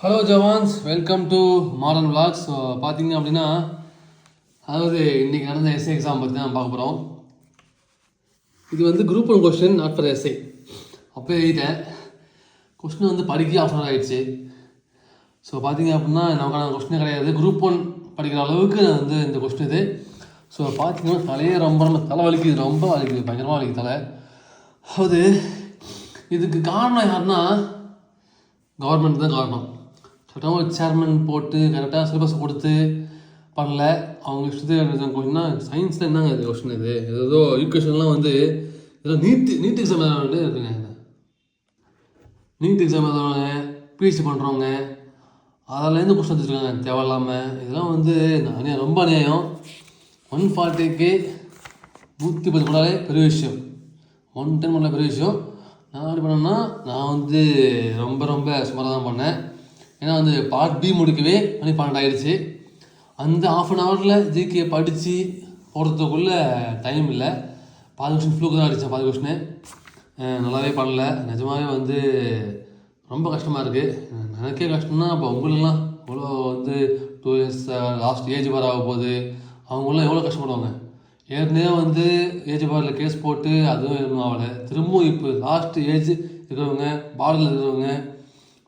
Hello jawans, welcome to modern vlogs. So பார்த்தீங்க அப்படின்னா, அதாவது இன்றைக்கி நடந்த எஸ்ஏ எக்ஸாம் பற்றி தான் பார்க்க போகிறோம். இது வந்து group 1 question, not for essay. அப்போயே எழுதிட்டேன். கொஸ்டின் வந்து படிக்க ஆப்ஷன் ஆகிடுச்சு. ஸோ பார்த்தீங்க அப்படின்னா நமக்கான கொஸ்டினே கிடையாது. குரூப் 1 படிக்கிற அளவுக்கு வந்து இந்த கொஸ்டின் இது. ஸோ பார்த்தீங்கன்னா தலையே ரொம்ப தலை வலிக்குது, ரொம்ப வலிக்குது, பயங்கரமாக வலிக்குது தலை. அதாவது இதுக்கு காரணம் யாருன்னா கவர்மெண்ட் தான் காரணம். கரெக்டாக ஒரு சேர்மன் போட்டு கரெக்டாக சிலபஸ் கொடுத்து பண்ணல. அவங்க இஷ்டத்துக்கு கொஸ்டின்னா சயின்ஸில் என்னங்க இது கொஸ்டின்? இது ஏதோ ஈக்குவேஷன்லாம் வந்து ஏதோ நீட் எக்ஸாம் எழுதுறவங்க இருக்குங்க. நீட் எக்ஸாம் எழுதுறவங்க, பிஹெச்டி பண்ணுறவங்க, அதிலேருந்து கொஸ்டின் வச்சுருக்காங்க தேவையில்லாமல். இதெல்லாம் வந்து ரொம்ப அநியாயம். 140க்கு 110 போட்டாலே பெரிய விஷயம், 110 போட்டாலே பெரிய விஷயம். நான் எப்படி பண்ணேன்னா, நான் வந்து ரொம்ப சுமாராக தான் பண்ணேன். ஏன்னா வந்து பார்ட் பி முடிக்கவே மணி 12 ஆகிடுச்சு. அந்த ½ அன் ஹவரில் ஜிகே படித்து போகிறதுக்குள்ளே டைம் இல்லை. பாதி கொஸ்டின் ஃப்ளூக்கு தான் அடித்தேன், பாதி கொஸ்டின் நல்லாவே பண்ணல. நிஜமாகவே வந்து ரொம்ப கஷ்டமாக இருக்குது. எனக்கே கஷ்டம்னா இப்போ உங்களுக்கெல்லாம் இவ்வளோ வந்து 2 இயர்ஸ் லாஸ்ட் ஏஜ் பார் ஆக போகுது. அவங்களாம் எவ்வளோ கஷ்டப்படுவாங்க. ஏற்கனவே வந்து ஏஜ் பாரில் கேஸ் போட்டு அதுவும் எதுவும் ஆகலை. திரும்பவும் இப்போ லாஸ்ட் ஏஜ் இருக்கிறவங்க, பார்டரில் இருக்கிறவங்க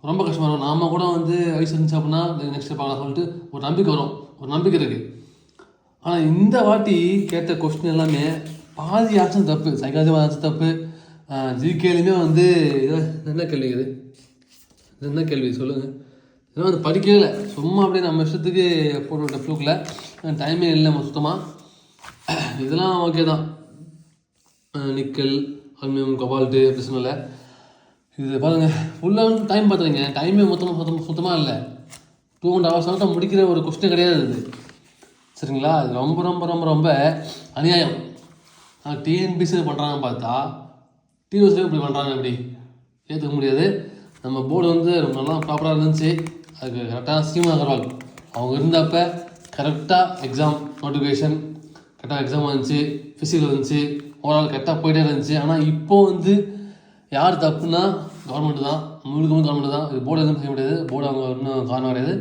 ரொம்ப கஷ்டமாக இருக்கும். நாம் கூட வந்து வயசு இருந்துச்சு அப்படின்னா நெக்ஸ்ட் பார்க்கலாம் சொல்லிட்டு ஒரு நம்பிக்கை வரும், ஒரு நம்பிக்கை இருக்குது. ஆனால் இந்த வாட்டி கேட்ட கொஸ்டின் எல்லாமே பாதி ஆச்சும் தப்பு, சைக்காலஜி ஆச்சும் தப்பு. ஜிகேலையுமே வந்து என்ன கேள்வி இது? என்ன கேள்வி சொல்லுங்கள்? இதெல்லாம் வந்து படிக்கவே இல்லை, சும்மா அப்படியே நம்ம இஷ்டத்துக்கு போட்டு ஃப்ளூக்கில் டைமே இல்லை சுத்தமாக. இதெல்லாம் ஓகே தான், நிக்கல், அலுமினியம், கொபால்ட்டு பிரச்சனை இல்லை. இது பாருங்கள், ஃபுல்லாக டைம் பார்த்துருங்க. டைமே சுத்தமாக இல்லை. 2.5 hours முடிக்கிற ஒரு கொஸ்டின் கிடையாது இது, சரிங்களா? அது ரொம்ப அநியாயம். டிஎன்பிசி பண்ணுறாங்கன்னு பார்த்தா டிஎஸ்லேயும் இப்படி பண்ணுறாங்க. எப்படி ஏற்றுக்க முடியாது. நம்ம போர்டு வந்து ரொம்ப நல்லா ப்ராப்பராக இருந்துச்சு. அதுக்கு கரெக்டாக சீமா அகர்வால் அவங்க இருந்தப்போ கரெக்டாக எக்ஸாம் நோட்டிஃபிகேஷன், கரெக்டாக எக்ஸாம் வந்துச்சு, ஃபிசிக்கல் வந்துச்சு, ஓவரால் கரெக்டாக போயிட்டே இருந்துச்சு. ஆனால் இப்போது வந்து யார் தப்புன்னா கவர்மெண்ட்டு தான், முழுக்க கவர்மெண்ட்டு தான். இது போர்டு எதுவும் செய்ய முடியாது. போர்டு அவங்க இன்னும் காரணம் கிடையாது.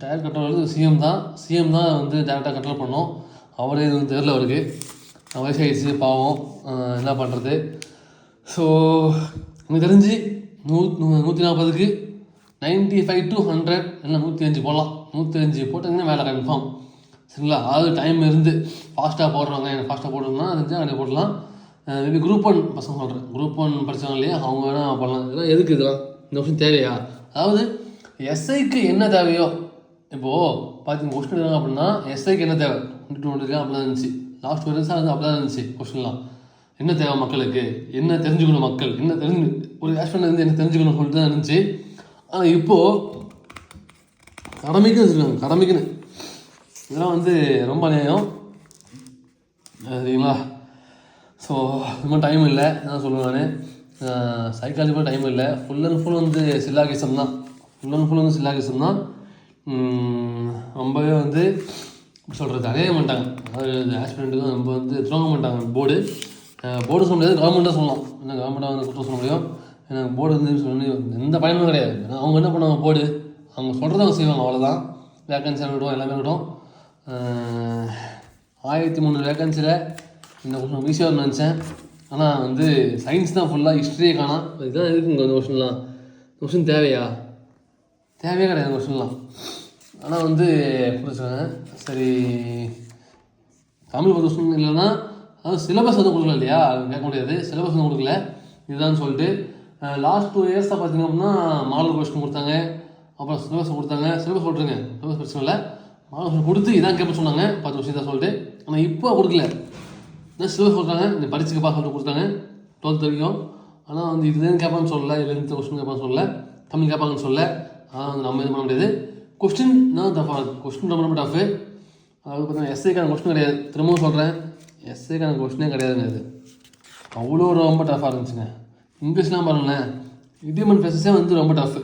டைரக்ட் கண்ட்ரோல் வந்து சிஎம் தான் வந்து டேரெக்டாக கண்ட்ரோல் பண்ணோம். அவரே இது வந்து தெரில, அவருக்கு வயசாகிடுச்சு பாவம், என்ன பண்ணுறது. ஸோ எனக்கு தெரிஞ்சு 140க்கு 95 to 100 இல்லை 105 போடலாம். 105 போட்டிங்கன்னா வேலை கன்ஃபார்ம், சரிங்களா? அதாவது டைம் இருந்து ஃபாஸ்ட்டாக போடுறவங்க, எனக்கு ஃபாஸ்ட்டாக போடணும்னா தெரிஞ்சு அப்படியே போடலாம். மேபி குரூப் 1 பசங்க சொல்கிறேன், குரூப் 1 படித்தவங்க இல்லையா, அவங்க வேணால் பண்ணலாம். இதெல்லாம் எதுக்கு? இதெல்லாம் இந்த கொஸ்டின் தேவையா? அதாவது எஸ்ஐக்கு என்ன தேவையோ, இப்போது பார்த்தீங்க கொஸ்டின் இருக்காங்க அப்படின்னா எஸ்ஐக்கு என்ன தேவை 22 அப்படிலாம் இருந்துச்சு. லாஸ்ட் 1 வருஷம் வந்து அப்படிதான் இருந்துச்சு கொஸ்டின்லாம். என்ன தேவை மக்களுக்கு, என்ன தெரிஞ்சுக்கணும் மக்கள், என்ன ஒரு ஆஸ்பிரண்ட் வந்து என்ன தெரிஞ்சுக்கணும் சொல்லிட்டு தான் இருந்துச்சு. ஆனால் இப்போது கடமைக்குன்னு வச்சுருக்காங்க, கடமைக்குன்னு. இதெல்லாம் வந்து ரொம்ப அநியாயம், சரிங்களா? ஸோ ரொம்ப டைம் இல்லை தான் சொல்லுவேன் நான். சைக்காலஜி கூட டைம் இல்லை. ஃபுல் அண்ட் ஃபுல் வந்து சில்லாகிசம் தான், சில்லாகிசம் தான். ரொம்பவே வந்து சொல்கிறது அடைய மாட்டாங்க. அதாவது ஆஸ்பிரண்ட்டுக்கும் நம்ம வந்து துரோகம் மாட்டாங்க. போர்டு சொல்ல முடியாது, கவர்மெண்ட்டாக சொல்லலாம். ஏன்னா கவர்மெண்ட்டாக வந்து குற்றம் சொல்ல முடியும். ஏன்னா போர்டு வந்து சொல்லி எந்த பயனும் கிடையாது. ஏன்னா அவங்க என்ன பண்ணுவாங்க, போர்டு அவங்க சொல்கிறத அவங்க செய்வாங்க, அவ்வளோதான். வேக்கன்சி இருக்கட்டும், எல்லாமே இருக்கட்டும். 1003 வேக்கன்சியில் இந்த கொஸ்டின் ஈஸியாக நினச்சேன். ஆனால் வந்து சயின்ஸ் தான் ஃபுல்லாக, ஹிஸ்ட்ரியே காணாம். இதுதான் இருக்குங்க இந்த கொஸ்டின்லாம். கொஸ்டின் தேவையே கிடையாது இந்த கொஸ்டின்லாம். ஆனால் வந்து புரிச்சுக்கோங்க. சரி, தமிழ் கொஸ்டின் இல்லைன்னா அதாவது சிலபஸ் வந்து கொடுக்கல இல்லையா, கேட்க முடியாது. சிலபஸ் வந்து கொடுக்கல, இதுதான் சொல்லிட்டு லாஸ்ட் 2 இயர்ஸாக பார்த்தீங்க அப்படின்னா மாடல் கொஸ்டின் கொடுத்தாங்க, அப்புறம் சிலபஸ் கொடுத்தாங்க. சிலபஸ் போட்டுருங்க, சிலபஸ் பிரச்சனை இல்லை. மாடல் கொஸ்டின் கொடுத்து இதான் கேட்ப சொன்னாங்க 10 வருஷம் தான் சொல்லிட்டு. ஆனால் இப்போ கொடுக்கல, சிலபஸ் சொல்கிறாங்க, இந்த படிச்சுக்கப்பா சொல்லிட்டு கொடுத்தாங்க 12th வரைக்கும். ஆனால் வந்து இதுதான் கேட்பான்னு சொல்லலை, 11th கொஸ்டின் கேட்பான்னு சொல்லலை, தமிழ் கேட்பாங்கன்னு சொல்லலை. ஆனால் வந்து நம்ம இது பண்ண முடியாது. கொஸ்டின் தான் டஃபாக, கொஸ்டின் ரொம்ப டஃப்பு. அதாவது பார்த்தீங்கன்னா எஸ்ஐக்கான கொஸ்டின் கிடையாது. திரும்பவும் சொல்கிறேன், எஸ்ஐக்கான கொஸ்டினே கிடையாதுங்க. இது அவ்வளோ ரொம்ப டஃப்பாக இருந்துச்சுங்க. இங்கிலீஷ்லாம் பாருங்களேன், இடியம் அண்ட் ஃப்ரேசஸே வந்து ரொம்ப டஃப்பு.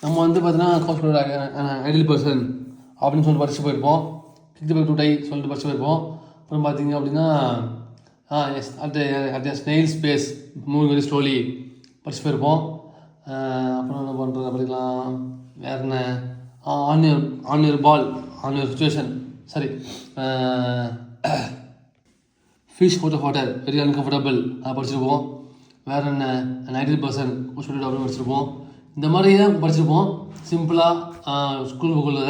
நம்ம வந்து பார்த்தீங்கன்னா ஐடியல் பர்சன் அப்படின்னு சொல்லிட்டு படிச்சு போயிருப்போம். 65 டை சொல்லிட்டு படிச்சு போயிருப்போம். அப்புறம் பார்த்தீங்க அப்படின்னா at a snail's pace moving very slowly படிச்சு போயிருப்போம். அப்புறம் என்ன பண்ணுறது படிக்கலாம், வேறு என்ன, on your ball, on your situation, சரி, fish out of water, very uncomfortable, அதை படிச்சிருப்போம். வேறு என்ன, 90% அப்படின்னு படிச்சிருப்போம். இந்த மாதிரி தான் படிச்சிருப்போம் சிம்பிளாக ஸ்கூல் புக்கில்.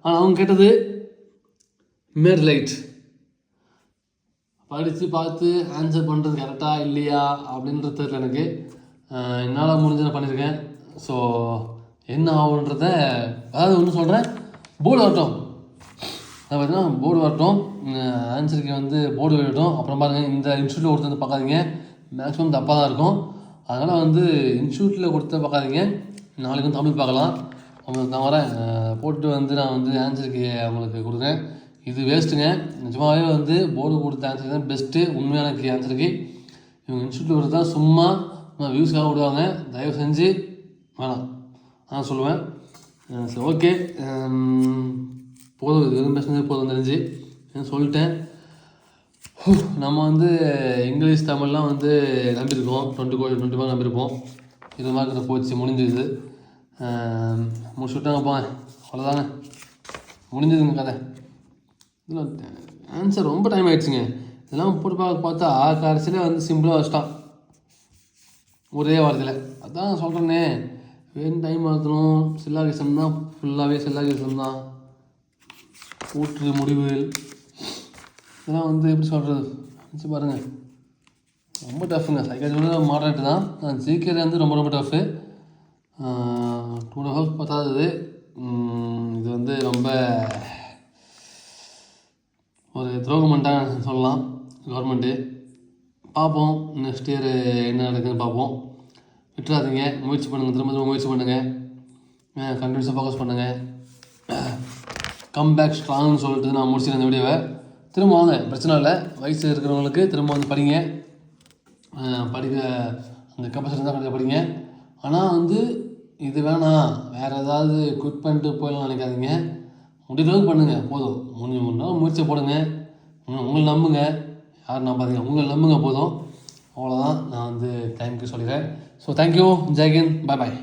ஆனால் அவங்க கேட்டது மேட் லைட். படித்து பார்த்து ஆன்சர் பண்ணுறது கரெக்டாக இல்லையா அப்படின்றது தெரியல எனக்கு. என்னால் முடிஞ்ச நான் பண்ணியிருக்கேன். ஸோ என்ன ஆகுன்றத, அதாவது ஒன்று சொல்கிறேன், போர்டு வரட்டும். அதை பார்த்தீங்கன்னா போர்டு வரட்டும், ஆன்சருக்கு வந்து போர்டு வரட்டும். அப்புறம் பாருங்கள், இந்த இன்ஸ்டியூட்டில் கொடுத்து வந்து பார்க்காதீங்க, மேக்ஸிமம் தப்பாக தான் இருக்கும். அதனால் வந்து இன்ஸ்டியூட்டில் கொடுத்து பார்க்காதீங்க. நாளைக்கு வந்து தமிழ் பார்க்கலாம். அவங்களுக்கு நான் வரேன், போட்டு வந்து நான் வந்து ஆன்சருக்கு அவங்களுக்கு கொடுக்குறேன். இது வேஸ்ட்டுங்க. நிஜமாகவே வந்து போர்டு கொடுத்த ஆன்சர் தான் பெஸ்ட்டு, உண்மையான ஆன்சருக்கு. இவங்க இன்ஸ்டியூட்டில் கொடுத்து தான் சும்மா வியூஸ்க்காக விடுவாங்க. தயவு செஞ்சு வேணாம், நான் சொல்லுவேன். சரி, ஓகே, போதும், இது எதுவும் பேசுனது போதும் தெரிஞ்சு சொல்லிட்டேன். நம்ம வந்து இங்கிலீஷ் தமிழ்லாம் வந்து நம்பியிருக்கோம், 20 மார்க் நம்பியிருப்போம். 20 மார்க் போச்சு, முடிஞ்சுது, முடிச்சுட்டாங்க போங்க, அவ்வளோதாங்க, முடிஞ்சதுங்க கதை. இதில் ஆன்சர் ரொம்ப டைம் ஆகிடுச்சுங்க. இதெல்லாம் போட்டு பார்த்தா கடைசியில் வந்து சிம்பிளாக வச்சிட்டான் ஒரே வாரத்தில். அதான் சொல்கிறேன்னே, வேணும் டைம் ஆகணும். சில்லாகிசம் தான், ஃபுல்லாகவே சில்லாகிசம் தான். கூற்று முடிவுகள் இதெல்லாம் வந்து எப்படி சொல்கிறது, நினச்சி பாருங்கள், ரொம்ப டஃப்புங்க. சைக்காலஜி மாடரேட்டு தான். ஜிகே வந்து ரொம்ப ரொம்ப டஃப்பு. 2 ஹவர்ஸ் பத்தாது. இது வந்து ரொம்ப ஒரு துரோகம் பண்ணிட்டாங்க சொல்லலாம் கவர்மெண்ட்டு. பார்ப்போம் நெக்ஸ்ட் இயர் என்ன நடக்குதுன்னு பார்ப்போம். விட்டுறாதீங்க, முயற்சி பண்ணுங்கள், திரும்ப முயற்சி பண்ணுங்கள், கண்டினியூஸாக ஃபோக்கஸ் பண்ணுங்கள். கம்பேக் ஸ்ட்ராங்னு சொல்லிட்டு நான் முடிச்சிருக்கேன் இந்த வீடியோவை. திரும்ப வாங்க, பிரச்சனை இல்லை. வயசு இருக்கிறவங்களுக்கு திரும்ப வந்து படிங்க, படிக்க அந்த கெப்பாசிட்டி தான் கொஞ்சம் படிங்க. ஆனால் வந்து இது வேணாம், வேறு ஏதாவது குவிட் பண்ணிட்டு போயிடலாம் நினைக்காதீங்க. முடிவுகளுக்கு பண்ணுங்கள், போதும். முடிஞ்ச முயற்சி போடுங்க, உங்களை நம்புங்க, யாரும் நம்பாதீங்க, உங்களை நம்புங்க போதும். அவ்வளோதான், நான் வந்து டைமுக்கு சொல்லிடுறேன். ஸோ தேங்க்யூ, ஜெய்ஹிந்த், பாய் பாய்.